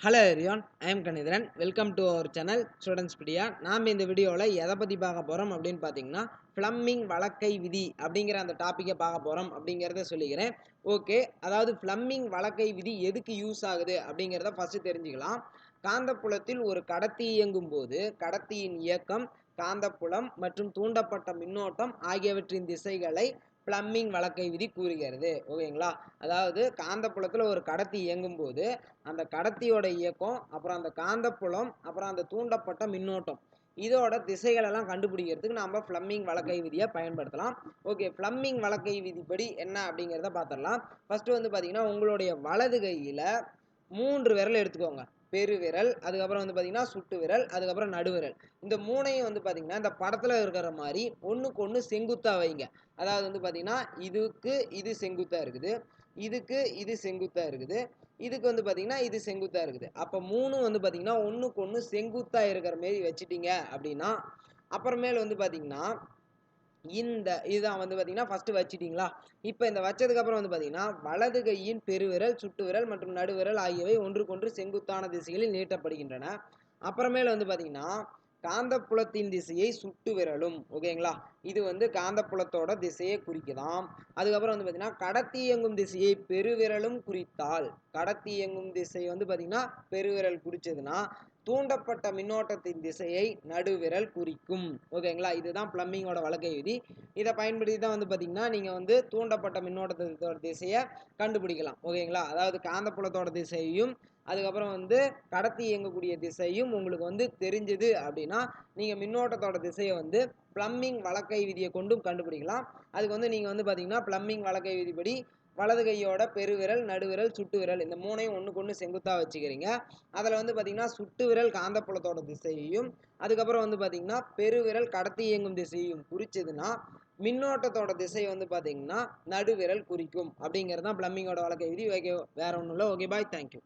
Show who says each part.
Speaker 1: Hello everyone, I am Kanitharan. Welcome to our channel Studentspedia. நாம் இந்த வீடியோவில் எதை பற்றி பார்க்க போகிறோம் அப்படின்னு பார்த்தீங்கன்னா, ஃப்ளம்மிங் வழக்கை விதி அப்படிங்கிற அந்த டாப்பிக்கை பார்க்க போகிறோம் அப்படிங்கிறத சொல்லிக்கிறேன். ஓகே, அதாவது ஃப்ளம்மிங் வழக்கை விதி எதுக்கு யூஸ் ஆகுது அப்படிங்கிறத ஃபஸ்ட்டு தெரிஞ்சுக்கலாம். காந்தப்புலத்தில் ஒரு கடத்தி இயங்கும் போது கடத்தியின் இயக்கம், காந்தப்புலம் மற்றும் தூண்டப்பட்ட மின்னோட்டம் ஆகியவற்றின் திசைகளை ஃப்ளம்மிங் வழக்கை விதி கூறுகிறது. ஓகேங்களா? அதாவது காந்தப்புலத்தில் ஒரு கடத்தி இயங்கும் போது அந்த கடத்தியோட இயக்கம், அப்புறம் அந்த காந்தப்புலம், அப்புறம் அந்த தூண்டப்பட்ட மின்னோட்டம், இதோட திசைகளெல்லாம் கண்டுபிடிக்கிறதுக்கு நாம் ஃப்ளம்மிங் வழக்கை விதியை பயன்படுத்தலாம். ஓகே, ஃப்ளம்மிங் வழக்கை விதிப்படி என்ன அப்படிங்கிறத பார்த்துடலாம். ஃபர்ஸ்ட் வந்து பார்த்தீங்கன்னா, உங்களுடைய வலது கையில் 3 விரல் எடுத்துக்கோங்க. பெரு விரல், அதுக்கப்புறம் வந்து பார்த்தீங்கன்னா சுட்டு விரல், அதுக்கப்புறம் நடுவிரல். இந்த மூணையும் வந்து பார்த்தீங்கன்னா இந்த படத்தில் இருக்கிற மாதிரி ஒன்றுக்கு ஒன்று செங்குத்தாக வைங்க. அதாவது வந்து பார்த்தீங்கன்னா இதுக்கு இது செங்குத்தாக இருக்குது, இதுக்கு இது செங்குத்தாக இருக்குது, இதுக்கு வந்து பார்த்தீங்கன்னா இது செங்குத்தாக இருக்குது. அப்போ மூணும் வந்து பார்த்தீங்கன்னா ஒன்றுக்கு ஒன்று செங்குத்தாக இருக்கிற மாரி வச்சுட்டீங்க அப்படின்னா, அப்புறமேல் வந்து பார்த்தீங்கன்னா இதுதான் வந்து பார்த்தீங்கன்னா ஃபஸ்ட்டு வச்சிட்டிங்களா. இப்போ இந்த வச்சதுக்கப்புறம் வந்து பார்த்தீங்கன்னா வலது கையின் பெருவிரல், சுட்டு விரல் மற்றும் நடுவிரல் ஆகியவை ஒன்றுக்கொன்று செங்குத்தான திசைகளில் நீட்டப்படுகின்றன. அப்புறமேல வந்து பார்த்தீங்கன்னா காந்தப்புலத்தின் திசையை சுட்டு விரலும். ஓகேங்களா? இது வந்து காந்தப்புலத்தோட திசையை குறிக்குதாம். அதுக்கப்புறம் வந்து பார்த்தீங்கன்னா கடத்தி இயங்கும் திசையை பெருவிரலும் குறித்தால், கடத்தி இயங்கும் திசை வந்து பார்த்தீங்கன்னா பெருவிரல் குறிச்சதுன்னா தூண்டப்பட்ட மின்னோட்டத்தின் திசையை நடுவிரல் குறிக்கும். ஓகேங்களா? இதுதான் பிளம்பிங்கோட வழக்கை விதி. இதை பயன்படுத்தி தான் வந்து பார்த்தீங்கன்னா நீங்கள் வந்து தூண்டப்பட்ட மின்னோட்டத்தோட திசையை கண்டுபிடிக்கலாம். ஓகேங்களா? அதாவது காந்தப்புலத்தோட திசையையும் அதுக்கப்புறம் வந்து கடத்தி இயங்கக்கூடிய திசையும் உங்களுக்கு வந்து தெரிஞ்சது அப்படின்னா நீங்கள் மின்னோட்டத்தோட திசையை வந்து பிளம்பிங் வழக்கை விதியை கொண்டும் கண்டுபிடிக்கலாம். அதுக்கு வந்து நீங்கள் வந்து பார்த்தீங்கன்னா பிளம்பிங் வழக்கை விதிப்படி வலது கையோட பெருவிரல், நடுவிரல், சுட்டு விரல் இந்த மூணையும் ஒன்றுக்கு ஒன்று செங்குத்தாக வச்சுக்கிறீங்க. அதில் வந்து பார்த்தீங்கன்னா சுட்டு விரல் காந்தப்புலத்தோட திசையையும், அதுக்கப்புறம் வந்து பார்த்தீங்கன்னா பெருவிரல் கடத்தி இயங்கும் திசையையும் குறிச்சதுன்னா மின்னோட்டத்தோட திசை வந்து பார்த்தீங்கன்னா நடுவிரல் குறிக்கும். அப்படிங்கிறது தான் பிளம்பிங்கோட வழக்கை விதி. ஓகே, வேற ஒன்றும் இல்லை. ஓகே, பாய், தேங்க்யூ.